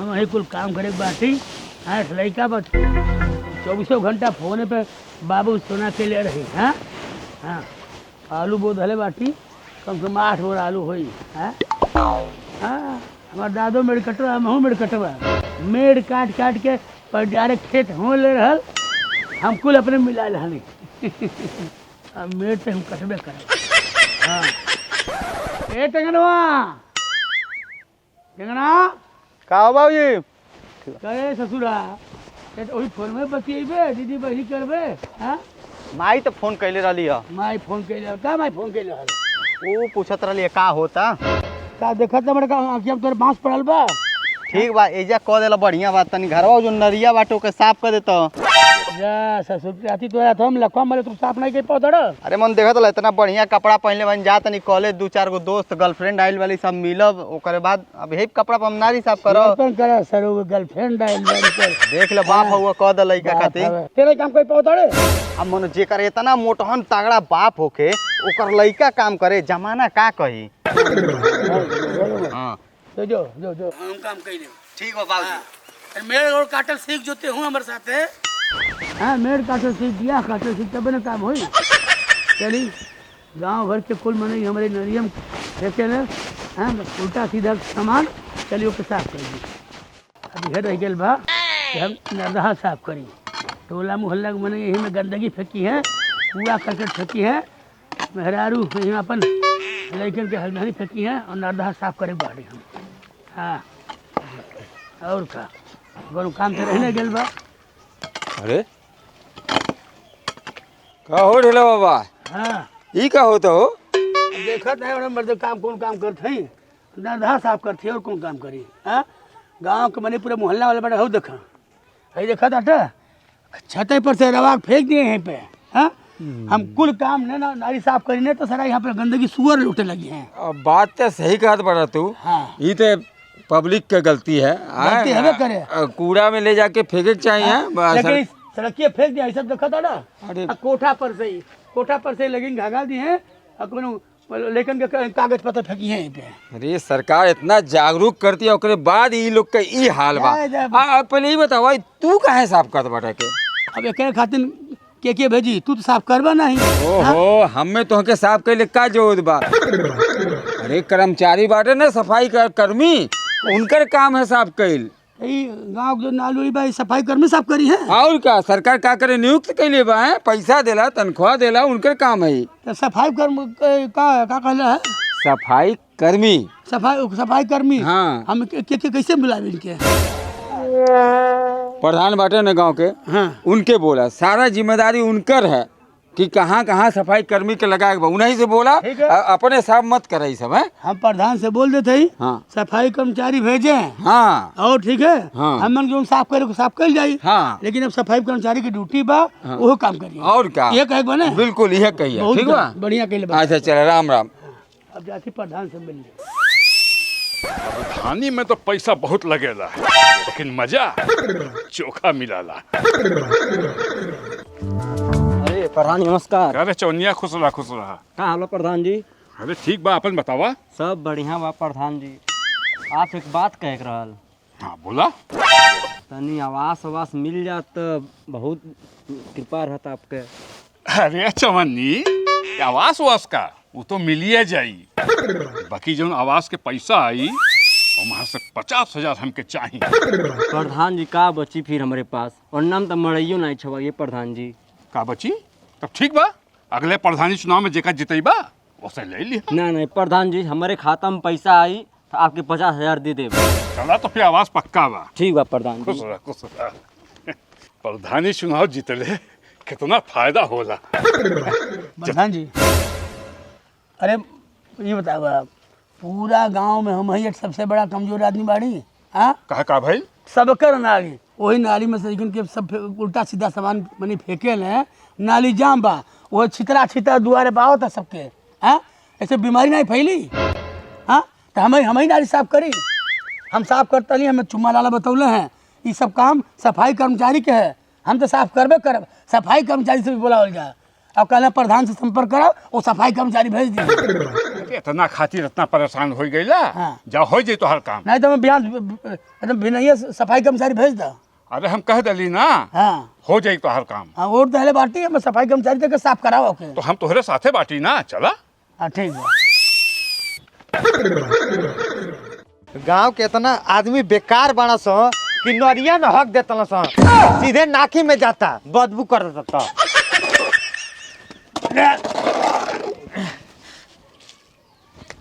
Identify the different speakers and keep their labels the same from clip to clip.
Speaker 1: हम वही कुल काम करे बाटी। हाँ लड़का बस 24 घंटा फोन पे बाबू सोना के ले रही। हाँ हाँ आलू बहुत हले बाटी, कम से कम 8 बोर आलू हुई। हाँ हाँ हमार दादो मेड़ कटवा, हमहूँ मेड़ कटवा, मेड़ काट काट के पर डायरेक्ट खेत हो ले रहल, हम कुल अपने मिला रहनी। अब मेड़ पे हम कटबे करें। हाँ ए टेंगनवा, टेंगना
Speaker 2: का हो बाबूजी?
Speaker 1: कहे ससुरा वही फोन में बतियेबे, दीदी बहनी करबे। हाँ
Speaker 2: माई तो फोन कैले रहली है।
Speaker 1: माई फोन कैले का, माई फोन कैले हल
Speaker 2: वो पूछत रहली का होता।
Speaker 1: का देखत बड़ा का आंखिया में तोर बांस पड़ल बा।
Speaker 2: ठीक बा, एजा कह देला बढ़िया बात। तनी घरवा जो नरिया बाटो के साफ कर देता।
Speaker 1: जा ससुर के आती तो आया हम लखवा मारे, तुम साफ नहीं कर पाओ दड़।
Speaker 2: अरे मन देखत ला इतना बढ़िया कपड़ा पहनले बन जा, तनी कॉलेज 2-4 गो दोस्त गर्लफ्रेंड आइल वाली सब मिलब, ओकरे बाद अब हे कपड़ा पर हम नारी साफ करो।
Speaker 1: अपन कर सरो गर्लफ्रेंड आइल बन कर
Speaker 2: देख ले बाप हुआ कह दे लइका खातिर।
Speaker 1: तेरे काम कोई पाओ दड़।
Speaker 2: अब मन जेकर इतना मोटहन तगड़ा बाप होके ओकर लइका काम करे, जमाना का कही। हां
Speaker 1: तो जो जो जो हम काम कैले।
Speaker 2: ठीक बा बाबूजी।
Speaker 1: मेड़ और काटल सीख जोते हूँ हमारे साथ। हाँ मेड़ काटल सीख दिया, काटल सीख तब ना काम होई। चली गांव भर के कुल मने हमारे नरियम फेंके ले। हाँ उल्टा सीधा सामान चलिए ओके साफ कर दी। अभी घर रह गल बा कि हम नरदहा साफ करी। टोला मोहल्ला के मने यही में गंदगी फेंकी है, कूड़ा करकट फेंकी है, मेहरारू यहाँ अपन लड़कन के हल्दी फेंकी है और नरदहा साफ करे बाड़ी हम। हाँ और का कोनो काम तो रहने गेल बा।
Speaker 3: अरे का हो ढेला बाबा?
Speaker 1: हाँ
Speaker 3: ई का होता हो?
Speaker 1: देखत है बड़ा मर्द काम कौन काम करते हैं, नरदहा साफ करते और कौन काम करी। हाँ गांव के मने पूरे मोहल्ला वाले बड़ा हो देखा है, देखा था छते पर से रवा फेंक दिए यहीं पे। हाँ हम कुल काम ने ना नारी साफ करी ने तो सारा यहाँ पे गंदगी सुअर लूटे लगी हैं।
Speaker 3: अब बात तो सही कहत बड़ा तू।
Speaker 1: हाँ
Speaker 3: ई तो पब्लिक के गलती है।
Speaker 1: गलती हमें करे।
Speaker 3: कूड़ा में ले जाके फेंके के चाहिए।
Speaker 1: लेकिन इस सड़किए फेंक दिया, सब देखा था ना।
Speaker 3: अरे
Speaker 1: कोठा पर से लगिन घाघा दी है और कोनो लेकिन के कागज पत्र फेंकी है यहीं पे।
Speaker 3: अरे सरकार इतना जागरूक करती है, ओकरे बाद ई लोग के ई हाल बा। पहले ही बताओ भाई तू काहे साफ करत बाटे के?
Speaker 1: अब एक खातिर के भेजी, तू तो साफ करबा नहीं।
Speaker 3: ओहो हमें तो के साफ कैले का जरूरत बा? अरे कर्मचारी बाटे ना सफाई कर्मी, उनकर काम है साफ कैल।
Speaker 1: गाँव जो नाली बा सफाई कर्मी साफ करी है।
Speaker 3: और का सरकार का करे नियुक्त कैले बा है, पैसा देला तनख्वाह देला, उनकर काम है।
Speaker 1: तो सफाई कर्म का कहला है?
Speaker 3: सफाई कर्मी।
Speaker 1: सफाई कर्मी।
Speaker 3: हाँ
Speaker 1: हम के कैसे मिलावे इनके?
Speaker 3: प्रधान बाटे न गांव के।
Speaker 1: हाँ
Speaker 3: उनके बोला सारा जिम्मेदारी उनकर है कि कहाँ कहाँ सफाई कर्मी के लगाए बा, उन्हीं से बोला। अपने साफ मत करे सब है।
Speaker 1: हम प्रधान से बोल देते ही।
Speaker 3: हाँ
Speaker 1: सफाई कर्मचारी भेजे।
Speaker 3: हाँ
Speaker 1: और ठीक है।
Speaker 3: हाँ
Speaker 1: हम जो साफ करे साफ कर जाये।
Speaker 3: हाँ
Speaker 1: लेकिन अब सफाई कर्मचारी की ड्यूटी बा। हाँ। वो काम करिए।
Speaker 3: और क्या
Speaker 1: ये कहे बने
Speaker 3: बिल्कुल यह कहिए। ठीक बा
Speaker 1: बढ़िया कहले।
Speaker 3: अच्छा चले राम राम।
Speaker 1: अब जाती प्रधान से मिल।
Speaker 4: धानी में तो पैसा बहुत लगेला, लेकिन मजा चोखा मिलाला।
Speaker 5: अरे प्रधान नमस्कार।
Speaker 4: अरे चौनिया खुश रहा।
Speaker 5: का हाल प्रधान जी?
Speaker 4: अरे ठीक बा, अपन बतावा।
Speaker 5: सब बढ़िया बा प्रधान जी। आप एक बात कह रहल।
Speaker 4: हाँ बोला।
Speaker 5: तनी आवास मिल जात तो बहुत कृपा रहता आपके।
Speaker 4: अरे चवन्नी आवास वास का वो तो मिलिए जाई, बाकी जो आवास के पैसा आई वहाँ से 50,000 हमके चाहिए।
Speaker 5: प्रधान जी का बची फिर हमारे पास, और नाम तो मरइयो नहीं छवा ये प्रधान जी।
Speaker 4: का बची? तब ठीक बा, अगले प्रधानी चुनाव में जेका जितेबा उसे ले लिया।
Speaker 5: नहीं प्रधान जी, हमारे खाता में पैसा आई तो आपके 50,000 दे दे।
Speaker 4: चला तो फिर आवास पक्का बा।
Speaker 5: ठीक बा प्रधान जी।
Speaker 4: खुश रहा। प्रधानी चुनाव जीतले कितना फायदा होला।
Speaker 1: प्रधान जी अरे ये बताओ आप, पूरा गांव में हम ही सबसे बड़ा कमजोर आदमी बाड़ी। हाँ
Speaker 4: कहा का भाई?
Speaker 1: सबकर नाली, वही नाली में से लेकिन के सब उल्टा सीधा सामान मनी फेंके ले, नाली जाम बा, वो छितरा दुआरे बाओ था सबके। हाँ ऐसे बीमारी नहीं फैली। हाँ तो हम ही नाली साफ करी। हम साफ करता नहीं, हमें चुम्मा लाला बतौले हैं। ये सब काम सफाई कर्मचारी के है, हम तो साफ करबे करब। सफाई कर्मचारी से भी बोला हो जाए। अब कहना प्रधान से संपर्क करो, वो सफाई कर्मचारी भेज दिए।
Speaker 4: अरे इतना खातिर इतना परेशान हो गईला।
Speaker 1: हाँ।
Speaker 4: जा हो जाई तो हर काम।
Speaker 1: नहीं तो मैं बिहान एकदम बिना सफाई कर्मचारी भेज दा।
Speaker 4: अरे हम कह दली ना,
Speaker 1: हाँ
Speaker 4: हो जाई तो हर काम।
Speaker 1: हाँ वोट पहले बांटी है, मैं सफाई कर्मचारी तक साफ कराओ के।
Speaker 4: तो हम तोहरे साथे बाटी ना, चला।
Speaker 1: हाँ ठीक है।
Speaker 2: गांव के इतना आदमी बेकार बना सो कि नरिया में हक देता सो, सीधे नाकी में जाता, बदबू कर देता।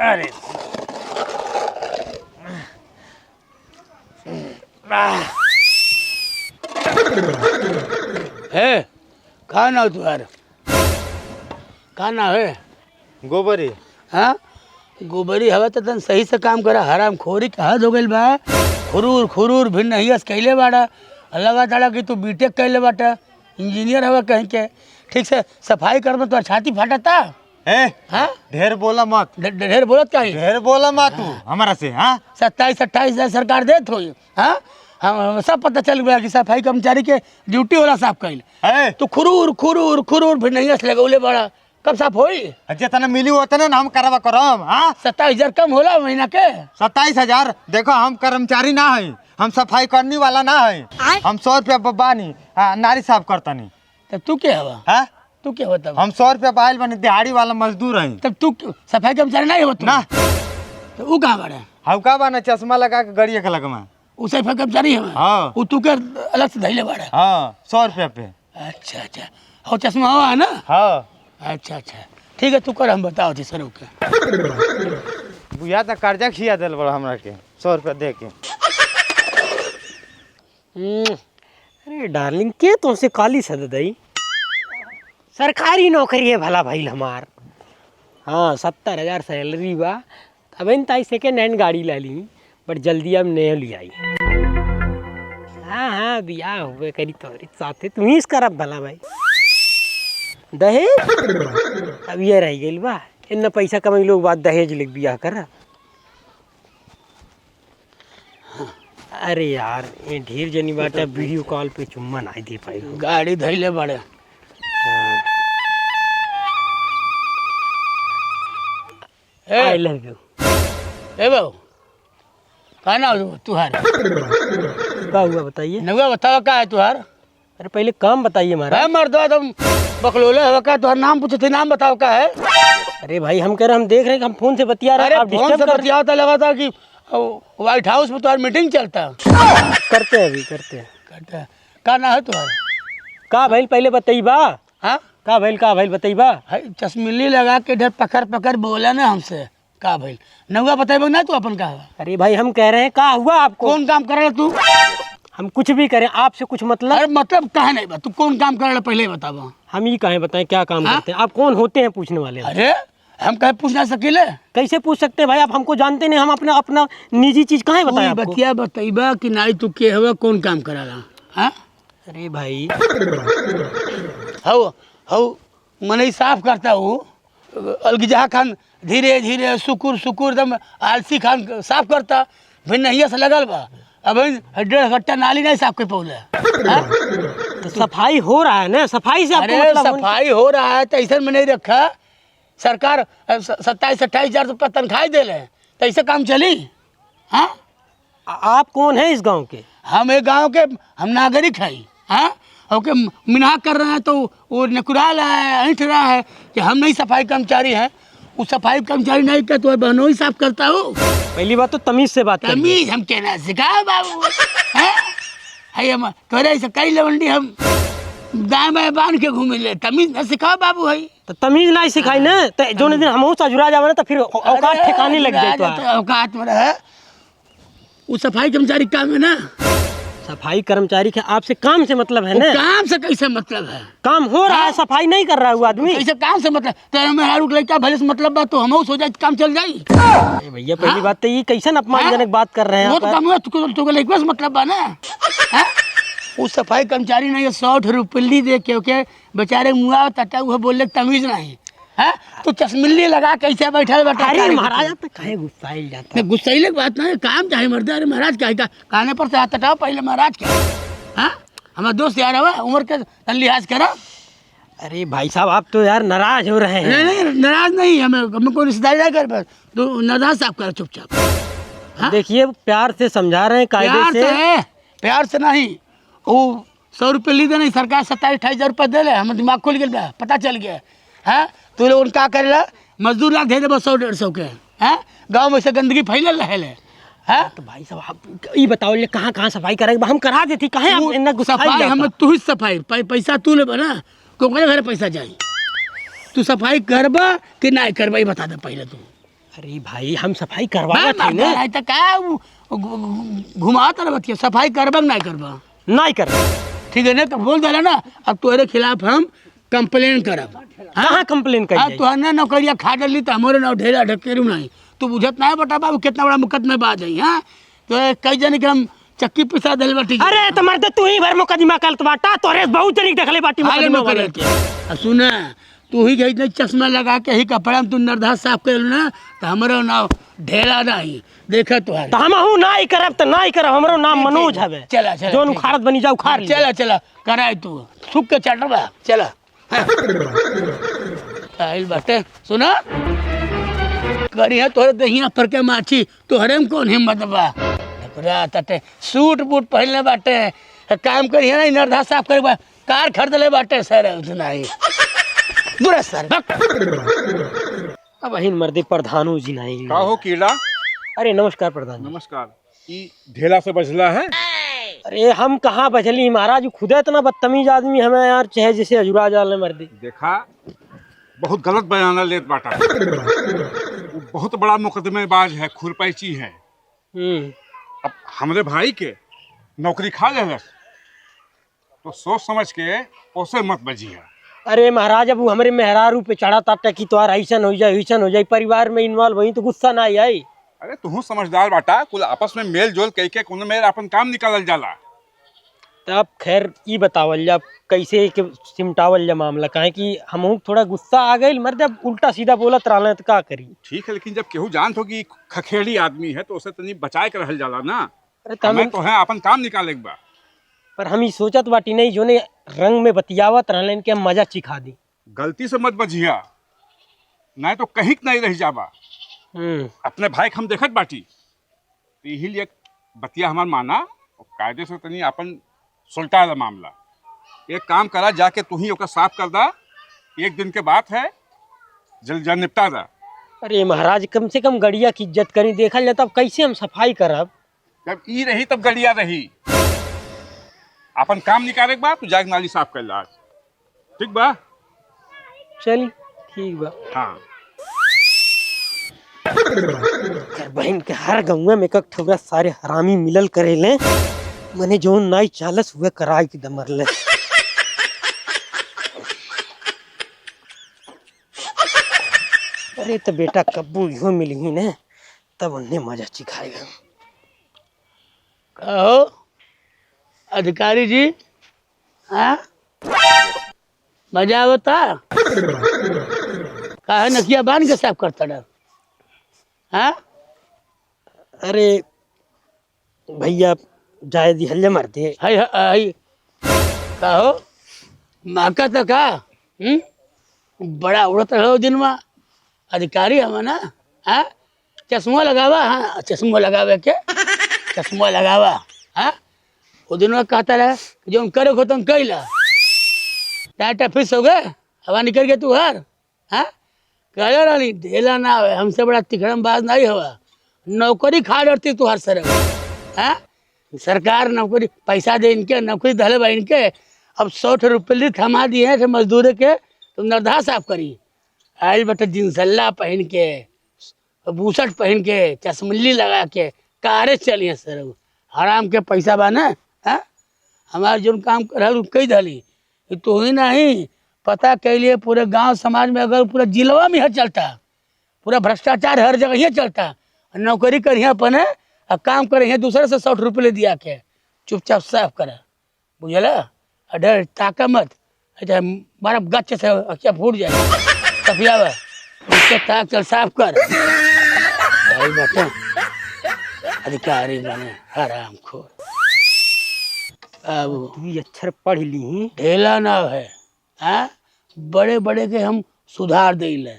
Speaker 1: अरे है खाना तुम्हारा खाना है
Speaker 2: गोबरी
Speaker 1: हाँ गोबरी हवा तो तन सही से काम करा। हराम खोरी के हद हो गइल बा। खुरूर खुरूर भिन्न हियस कैले बाड़ा। लगा ताड़ा कि तू बीटेक कैले बाटा, इंजीनियर हवा कहीं के। ठीक से सफाई करना तो छाती फाटता।
Speaker 2: ए
Speaker 1: हाँ
Speaker 2: ढेर बोला मत,
Speaker 1: ढेर बोलत का
Speaker 2: ढेर बोला मत तू हमारा से। हाँ
Speaker 1: 27-28 सरकार देत होई। हाँ हम सब पता चल गया कि सफाई कर्मचारी के ड्यूटी होला साफ कैल।
Speaker 2: ए
Speaker 1: तो खुरूर खुरूर खुरूर भिन्न हियस लगौले बड़ा। कब साफ होई?
Speaker 2: जितना मिली उतना ना हम करवा करम। हाँ
Speaker 1: 27,000 कम होला महीना के।
Speaker 2: 27,000। देखो हम कर्मचारी ना है, हम सफाई करने वाला ना है। हम 100 रुपया बानी नारी साफ करतनी।
Speaker 1: तब तू क्या हवा?
Speaker 2: हाँ
Speaker 1: तू क्या होता?
Speaker 2: हम 100 रुपया पायल बने, दिहाड़ी वाला मजदूर है।
Speaker 1: तब तू सफाई कर्मचारी नहीं हो तू?
Speaker 2: ना
Speaker 1: तो वो कहाँ बड़ा?
Speaker 2: हम का बना चश्मा लगा के गड़िया के लगमा।
Speaker 1: वो सफाई कर्मचारी है।
Speaker 2: हाँ
Speaker 1: वो तू के अलग से धैले बड़ा।
Speaker 2: हाँ 100 रुपया पे।
Speaker 1: अच्छा अच्छा और चश्मा हुआ है ना?
Speaker 2: हाँ
Speaker 1: अच्छा अच्छा ठीक है तू कर, हम बताओ थी सर के।
Speaker 2: बुझा तो कर्जा खिया दिल बड़ा हमरा के 100 रुपया दे के।
Speaker 6: अरे डार्लिंग के तुमसे काली सददई सरकारी नौकरी है भला भाई हमार। हाँ 70,000 सैलरी बा। अब इन ताई सेकेंड हैंड गाड़ी ला ली, बट जल्दी अब नया ले आई। हाँ हाँ बियाह हुए करी तोरी साथे तुम ही करब भला भाई। दहेज अब ये रह गई बा, इतना पैसा कमाई लोग बात दहेज लेके बियाह करा। अरे यार ये ढेर जनी बात है, वीडियो कॉल पे चुम्मा नहीं दे पाई।
Speaker 1: गाड़ी धैले बड़े।
Speaker 6: I love you.
Speaker 1: ए बाबू कहना हो तुहार?
Speaker 6: क्या हुआ बताइए?
Speaker 1: नवा बताओ क्या है तुहार?
Speaker 6: अरे पहले काम बताइए हमारा।
Speaker 1: मर्दवा तुम बकलोले हवा का तुहार नाम पूछे थे, नाम बताओ क्या है?
Speaker 6: अरे भाई हम कह रहे हम देख रहे हैं कि हम फोन से बतिया रहे
Speaker 1: अरे
Speaker 6: हैं, आप
Speaker 1: फोन
Speaker 6: डिस्टर्ब
Speaker 1: से
Speaker 6: कर
Speaker 1: बतिया था, लगा था कि व्हाइट हाउस में तुम्हारी मीटिंग चलता।
Speaker 6: करते हैं अभी करते हैं।
Speaker 1: कहता है का ना है तुम्हारा?
Speaker 6: का भाई पहले बताइबा।
Speaker 1: हाँ
Speaker 6: का भाई बताइबा।
Speaker 1: है चश्मिली लगा के ढेर पकड़ पकड़ बोला ना हमसे। का भाई नौगा बताइबो ना तू अपन का?
Speaker 6: अरे भाई हम कह रहे हैं का हुआ आपको?
Speaker 1: कौन काम करे तू?
Speaker 6: हम कुछ भी करें आपसे कुछ मतलब?
Speaker 1: अरे मतलब कहा नहीं बा, तू कौन काम करे पहले बताबो।
Speaker 6: हम ही कहें बताएं क्या काम
Speaker 1: हाँ?
Speaker 6: करते हैं? आप कौन होते हैं पूछने वाले?
Speaker 1: अरे हम कहे पूछ ना सकीले?
Speaker 6: कैसे पूछ सकते हैं भाई, आप हमको जानते नहीं। हम अपना अपना निजी चीज कहाँ बताएं आपको?
Speaker 1: बतिया बताइबा कि नाई तू के हवा कौन काम कराला? हाँ
Speaker 6: अरे भाई
Speaker 1: हौ हौ मने साफ करता हूँ। अलगिजा खान धीरे धीरे सुकुर सुकुर एकदम आलसी खान साफ करता। भिन्न नहिया से लगल बा। अब 1.5 घंटा नाली नहीं साफ कर पौले।
Speaker 6: तो सफाई हो रहा है ना, सफाई से आपको
Speaker 1: अरे
Speaker 6: मतलब?
Speaker 1: सफाई हो रहा है तो ऐसा में नहीं रखा। सरकार 27-28 हजार रुपया तनख्वाह दे ले तो ऐसे काम चली? हाँ
Speaker 6: आप कौन है इस गांव के?
Speaker 1: हम एक गांव के हम नागरिक हैं। हाँ ओके मिना कर रहे हैं तो वो नकुरा रहा है, ऐंठ रहा है कि हम नहीं सफाई कर्मचारी हैं। वो सफाई कर्मचारी नहीं का तो बहनों ही साफ करता हूँ।
Speaker 6: पहली बात तो तमीज से बात करिए।
Speaker 1: तमीज हम कहना सिखा बाबू। है हम तोरे ऐसे कई लवंडी हम दाएं बाएं बांध के घूमे ले, तमीज न सिखाओ बाबू। है
Speaker 6: तो तमीज नहीं सिखाई ना तो जो दिन हम सजुरा जावे ना तो फिर औकात ठिकाने लग जाए। तो
Speaker 1: औकात में रहे वो सफाई कर्मचारी काम है ना।
Speaker 6: सफाई कर्मचारी के आपसे काम से मतलब है ना?
Speaker 1: काम से कैसे मतलब है?
Speaker 6: काम हो रहा है, सफाई नहीं कर रहा है वो आदमी।
Speaker 1: कैसे काम से मतलब? तेरे में हारू लड़का भले से मतलब बा तो हम हो जाए काम चल जाई।
Speaker 6: अरे भैया पहली बात तो ये कैसे अपमानजनक बात कर रहे हैं
Speaker 1: वो
Speaker 6: आप?
Speaker 1: तो काम है तो लड़का से मतलब बा ना। हाँ? वो सफाई कर्मचारी नहीं 100 रुपये दे के बेचारे मुआ तटा हुआ बोले तमीज नहीं है। तो चश्मिल्ली लगा कैसे बैठा बैठा?
Speaker 6: अरे महाराज तो काहे गुस्साइल जाता है?
Speaker 1: गुस्सैले की बात नहीं, काम चाहे मर्द। अरे महाराज क्या कहने पर से हाथ हटाओ पहले महाराज क्या। हाँ हमारा दोस्त यार हुआ उम्र के लिहाज करो।
Speaker 6: अरे भाई साहब आप तो यार नाराज हो रहे हैं।
Speaker 1: नहीं नहीं नाराज नहीं, हमें कोई रिश्तेदारी ना कर, बस तू नरदा साफ कर चुपचाप।
Speaker 6: देखिए प्यार से समझा रहे हैं कायदे
Speaker 1: प्यार
Speaker 6: से।
Speaker 1: से है, प्यार से नहीं। वो 100 रुपये ली दे नहीं, सरकार 27-28 रुपये दे ले, हम दिमाग खुल गया, पता चल गया है। तू लोग क्या करेला, मजदूर लाख दे दे 100-150 के हैं। गाँव में से गंदगी फैलल रहे है।
Speaker 6: तो भाई साहब आप ये बताओ ले कहाँ कहाँ सफाई करेंगे, हम करा देती कहाँ आप इतना गुस्सा
Speaker 1: सफाई हम तू ही सफाई पैसा तू ले ना, को घर पैसा जाई। तू सफाई करबा कि नहीं करबा ये बता दे पहले तू।
Speaker 6: अरे भाई हम सफाई करवा
Speaker 1: तो क्या घुमा तर बतिया, सफाई करबा कि नहीं करबा?
Speaker 6: नहीं कर
Speaker 1: ठीक है ना, तो बोल दे ना अब तुम्हारे खिलाफ हम कंप्लेन करब।
Speaker 6: कहाँ कंप्लेन
Speaker 1: हाँ
Speaker 6: कर
Speaker 1: तो ना नौकरिया खा डली तो हमारे ना ढेरा ढकेरू नहीं। तू बुझत नहीं बटा बाबू कितना बड़ा मुकदमे बाज है। हाँ तो कई जन के हम चक्की पिसा दिल बाटी।
Speaker 6: अरे तो मर्द तू ही भर मुकदमा कल बाटा तोरे बहुत तरीक देखले बाटी मुकदमा वाले के।
Speaker 1: सुना तू ही गई चश्मा लगा के ही कपड़ा में तू नरधा साफ कर ना, तो हमारो नाम ढेला नहीं देखा तुहार।
Speaker 6: तो हम हूं नहीं करब तो नहीं करब, हमरो नाम मनोज हवे।
Speaker 1: चला चला
Speaker 6: जोन उखाड़त बनी जाऊ खार
Speaker 1: चला चला कराए तू सुख के चटवा चला। आइल बाटे सुना करिया तोरे दहिया पर के माछी तोहरे में कौन हिम्मत बा। तटे सूट बूट पहनले बाटे, काम करिए ना नरधा साफ करे बा, कार खरीद ले बाटे सर उतना ही दूर सर।
Speaker 6: अब हिन मर्दे प्रधानो जी नहीं।
Speaker 4: का हो कीड़ा?
Speaker 6: अरे नमस्कार प्रधान जी।
Speaker 4: नमस्कार। ई ढेला से बचला है?
Speaker 6: अरे हम कहाँ बचली महाराज, खुद इतना बदतमीज आदमी हमें यार, चाहे जैसे अजुरा जाल मर्दी।
Speaker 4: देखा बहुत गलत बयाना लेत बाटा। वो बहुत बड़ा मुकदमेबाज है, खुरपैची है। अब हमरे भाई के नौकरी खा लेलस तो सोच समझ के ओसे मत बजिया।
Speaker 6: अरे महाराज अब वो हमारे मेहरारू पे चढ़ा ताटा कि तो ऐसन हो जाए परिवार में इन्वॉल्व हुई तो गुस्सा ना आई।
Speaker 4: अरे तू समझदार बाटा, कुल आपस में मेल जोल कई के कोनो मेल अपन काम निकालल जाला।
Speaker 6: तब खैर ये बतावल जा कैसे के सिमटावल जा मामला, काहे कि हम थोड़ा गुस्सा आ गई मर्द, अब उल्टा सीधा बोलत रहले तो का करी।
Speaker 4: ठीक है लेकिन जब केहू जानत हो कि खखेड़ी आदमी है तो उसे तनी बचाए के रहल जाला ना।
Speaker 6: अरे
Speaker 4: हमें तो है अपन काम निकाले के बा।
Speaker 6: पर हम ही सोचत बाटी नहीं जोने रंग में बतियावत रहले इनके हम मजा चिखा दी।
Speaker 4: गलती से मत बजिया, नहीं तो कहीं नहीं रह जाबा। अपने भाई के हम देखत बाटी, तो यही लिए बतिया हमार माना और कायदे से तनी अपन सुलटा ला मामला। एक काम करा, जाके तू ही ओका साफ कर दा, एक दिन के बात है, जल्द जल्द निपटा दा।
Speaker 6: अरे महाराज कम से कम गड़िया की इज्जत करी, देखा जाए तब कैसे हम सफाई करब।
Speaker 4: जब ई रही तब गड़िया रही। अपन काम निकाले के बाद तू जाके नाली साफ कर ला आज। ठीक बा?
Speaker 6: चली ठीक बा।
Speaker 4: हाँ
Speaker 6: बहन के हर गंगा में एक ठोरा सारे हरामी मिलल करेले, मने जोन नाई चालस हुए कराई की दमरले। अरे तो बेटा कब्बू यो मिली ही ने तब उन्हें मजा चिखाएगा।
Speaker 1: कहो अधिकारी जी, हाँ मजा आवता काहे नकिया बांध के साफ करता डर। हाँ
Speaker 6: अरे भैया जाए दी हल्ले मर दे।
Speaker 1: हाय कहो माका तो का बड़ा उड़त रहो दिन में अधिकारी हम ना। हाँ चश्मा लगावा, हाँ चश्मा लगावे के चश्मा लगावा। हाँ वो दिन में कहता रहा जो करे हो तुम कैला टाटा फिस हो गए, हवा निकल गया तू हर। हाँ कह रही ढेला ना हो, हमसे बड़ा तिखड़मबाज नहीं हुआ, नौकरी खा डरती तू हर सर। हाँ सरकार नौकरी पैसा दे इनके, नौकरी दहले बा इनके। अब 100 रुपये थमा दिए हैं मजदूर के, तुम नरधा साफ करी। आयल बेटा जिनसल्ला पहन के, बूसट पहन के, चश्मल्ली लगा के कारे चलिए सर। हराम के पैसा बा ना। हाँ हमारे जो काम कर कही दली तो ही नहीं पता कैलिए पूरे गांव समाज में, अगर पूरा जिलवा में यह चलता, पूरा भ्रष्टाचार हर जगह ही चलता। नौकरी करिए अपन और काम करें दूसरे से 100 रुपये ले दिया के, चुपचाप साफ करे बुझला। डर ताका मत, मारा गच्छ से अक्या फूट जाए तपिया उसके ताक चल साफ कर। बेटा अधिकारी बने हराम खोर। अब
Speaker 6: तू अक्षर पढ़ ली
Speaker 1: ढेला ना है। हाँ बड़े बड़े के हम सुधार दिले,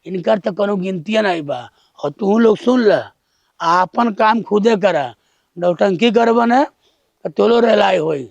Speaker 1: इनकर तो कोनो गिनतिया नहीं बा। और तू लोग सुन ल, आपन काम खुदे करा, नौटंकी करबन है तो तोलो रेलाई होई।